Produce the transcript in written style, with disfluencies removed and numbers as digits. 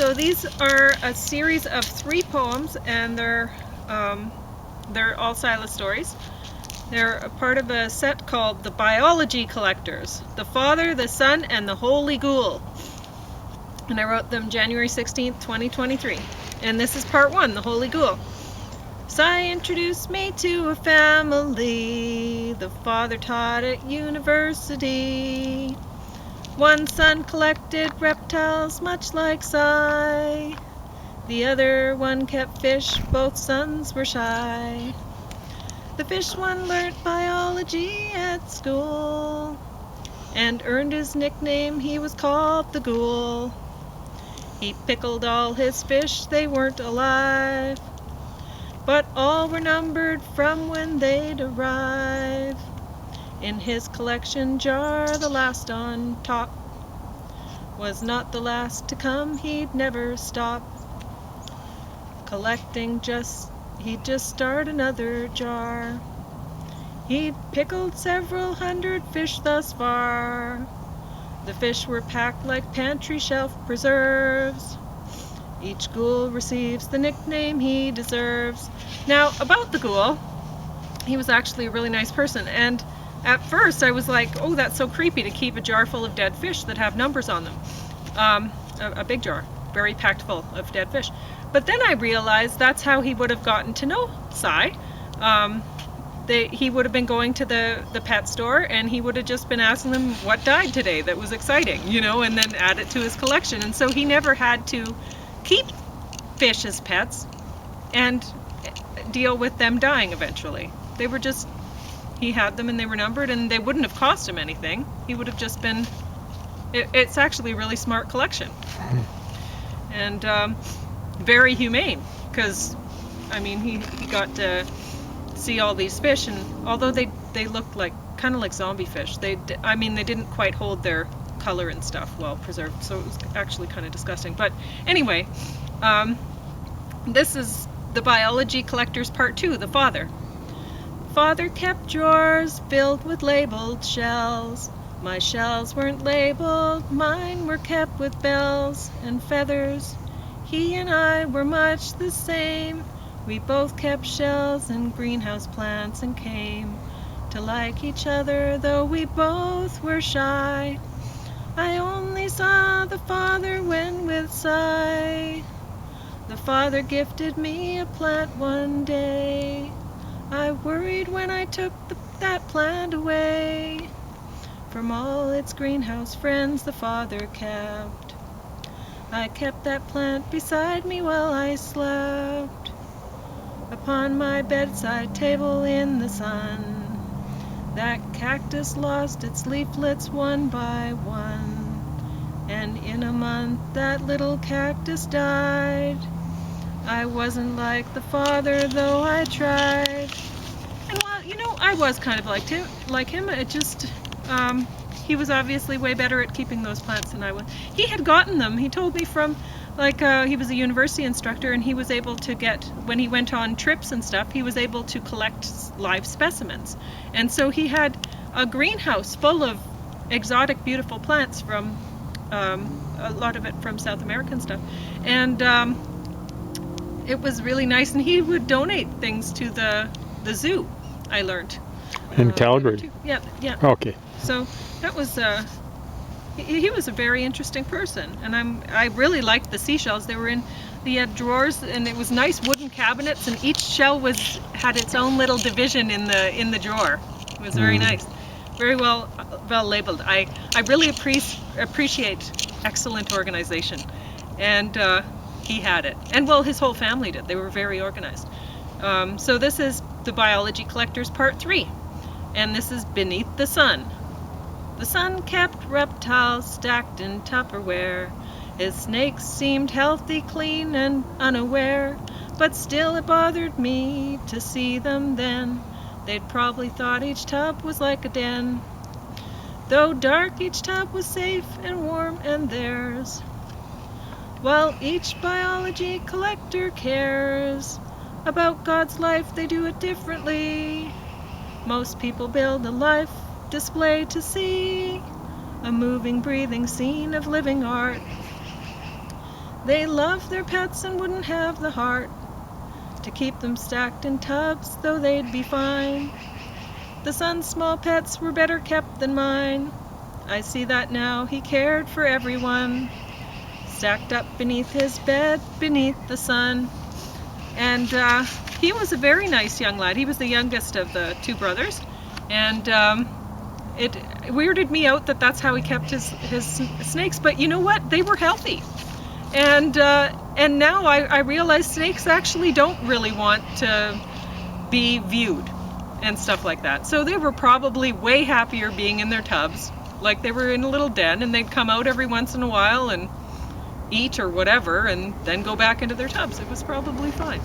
So these are a series of 3 poems, and they're all Silas stories. They're a part of a set called The Biology Collectors, The Father, the Son, and the Holy Ghoul. And I wrote them January 16th, 2023. And this is part 1, The Holy Ghoul. Si introduced me to a family. The father taught at university. One son collected reptiles much like Si. The other one kept fish, both sons were shy. The fish one learnt biology at school and earned his nickname, he was called the Ghoul. He pickled all his fish, they weren't alive, but all were numbered from when they'd arrive. In his collection jar, the last on top was not the last to come, he'd never stop collecting, he'd just start another jar. He'd pickled several hundred fish thus far. The fish were packed like pantry shelf preserves. Each ghoul receives the nickname he deserves. Now, about the Ghoul, he was actually a really nice person, and at first I was like, oh, that's so creepy to keep a jar full of dead fish that have numbers on them. A big jar, very packed full of dead fish. But then I realized that's how he would have gotten to know Si. He would have been going to the pet store, and he would have just been asking them what died today that was exciting, and then add it to his collection. And so he never had to keep fish as pets and deal with them dying eventually. They were just, he had them and they were numbered, and they wouldn't have cost him anything. He would have just been, it's actually a really smart collection. And very humane, because, he got to see all these fish, and although they looked kind of like zombie fish, they didn't quite hold their color and stuff well preserved, so it was actually kind of disgusting. But anyway, this is The Biology Collectors Part 2, The Father. Father kept drawers filled with labeled shells. My shells weren't labeled, mine were kept with bells and feathers. He and I were much the same. We both kept shells and greenhouse plants and came to like each other, though we both were shy. I only saw the Father when with Si. The Father gifted me a plant one day. I worried when I took that plant away. From all its greenhouse friends the Father kept. I kept that plant beside me while I slept. Upon my bedside table in the sun, that cactus lost its leaflets one by one, and in a month that little cactus died. I wasn't like the Father, though I tried. And well, I was kind of like him. It just, he was obviously way better at keeping those plants than I was. He had gotten them, he told me, from, he was a university instructor, and he was able to get, when he went on trips and stuff, he was able to collect live specimens. And so he had a greenhouse full of exotic, beautiful plants from, a lot of it from South American stuff. And it was really nice, and he would donate things to the zoo, I learned. In Calgary? Yeah. Okay. So that was, he was a very interesting person, and I really liked the seashells. He had drawers, and it was nice wooden cabinets, and each shell had its own little division in the drawer. It was very nice, very well labeled. I really appreciate excellent organization, and he had it, and well, his whole family did. They were very organized. So this is The Biology Collectors Part 3, and this is Beneath the Sun. The sun kept reptiles stacked in Tupperware. His snakes seemed healthy, clean, and unaware, but still it bothered me to see them then. They'd probably thought each tub was like a den. Though dark, each tub was safe and warm and theirs. While each biology collector cares about God's life, they do it differently. Most people build a life display to see, a moving, breathing scene of living art. They loved their pets and wouldn't have the heart to keep them stacked in tubs, though they'd be fine. The son's small pets were better kept than mine. I see that now, he cared for everyone, stacked up beneath his bed, beneath the sun. And he was a very nice young lad. He was the youngest of the two brothers. And it weirded me out that that's how he kept his snakes. But you know what? They were healthy. And now I realize snakes actually don't really want to be viewed and stuff like that. So they were probably way happier being in their tubs. Like they were in a little den and they'd come out every once in a while and eat or whatever and then go back into their tubs. It was probably fine.